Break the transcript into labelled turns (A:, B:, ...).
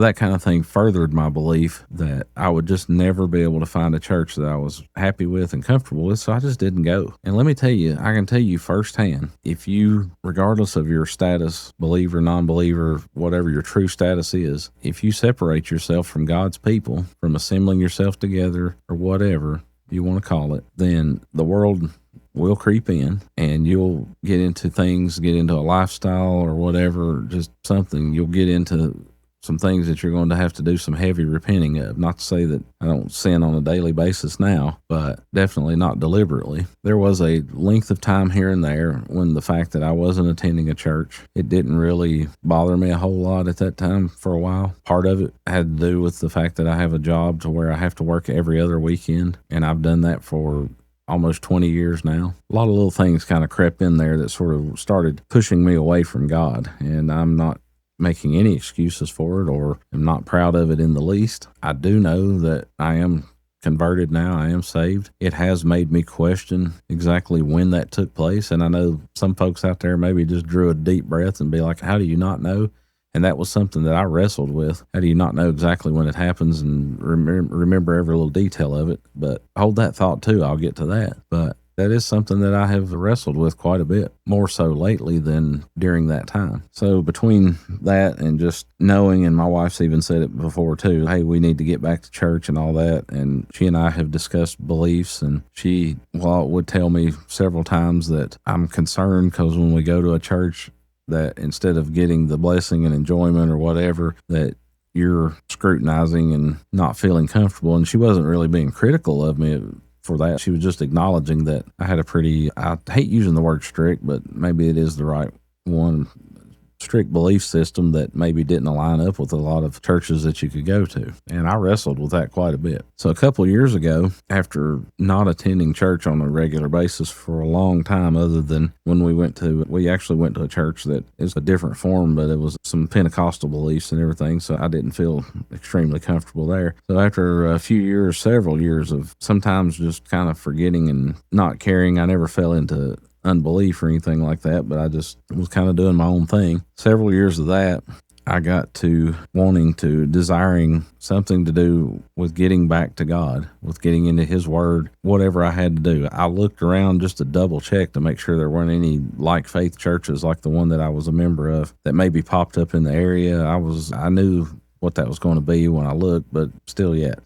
A: That kind of thing furthered my belief that I would just never be able to find a church that I was happy with and comfortable with, so I just didn't go. And let me tell you, I can tell you firsthand, if you, regardless of your status, believer, non-believer, whatever your true status is, if you separate yourself from God's people, from assembling yourself together or whatever you want to call it, then the world will creep in and you'll get into things, get into a lifestyle or whatever, just something. You'll get into some things that you're going to have to do some heavy repenting of. Not to say that I don't sin on a daily basis now, but definitely not deliberately. There was a length of time here and there when the fact that I wasn't attending a church, it didn't really bother me a whole lot at that time for a while. Part of it had to do with the fact that I have a job to where I have to work every other weekend, and I've done that for almost 20 years now. A lot of little things kind of crept in there that sort of started pushing me away from God, and I'm not making any excuses for it or am not proud of it in the least. I do know that I am converted now. I am saved. It has made me question exactly when that took place. And I know some folks out there maybe just drew a deep breath and be like, how do you not know? And that was something that I wrestled with. How do you not know exactly when it happens and remember every little detail of it? But hold that thought too. I'll get to that. But that is something that I have wrestled with quite a bit, more so lately than during that time. So between that and just knowing, and my wife's even said it before too, hey, we need to get back to church and all that. And she and I have discussed beliefs, and she would tell me several times that I'm concerned because when we go to a church, that instead of getting the blessing and enjoyment or whatever, that you're scrutinizing and not feeling comfortable. And she wasn't really being critical of me for that. She was just acknowledging that I had a pretty, I hate using the word strict, but maybe it is the right one, strict belief system that maybe didn't align up with a lot of churches that you could go to. And I wrestled with that quite a bit. So a couple of years ago, after not attending church on a regular basis for a long time, other than when we actually went to a church that is a different form, but it was some Pentecostal beliefs and everything. So I didn't feel extremely comfortable there. So after a few years, several years of sometimes just kind of forgetting and not caring, I never fell into unbelief or anything like that, but I just was kind of doing my own thing. Several years of that, I got to desiring something to do with getting back to God, with getting into His Word, whatever I had to do. I looked around just to double check to make sure there weren't any like faith churches like the one that I was a member of that maybe popped up in the area. I knew what that was going to be when I looked, but still yet.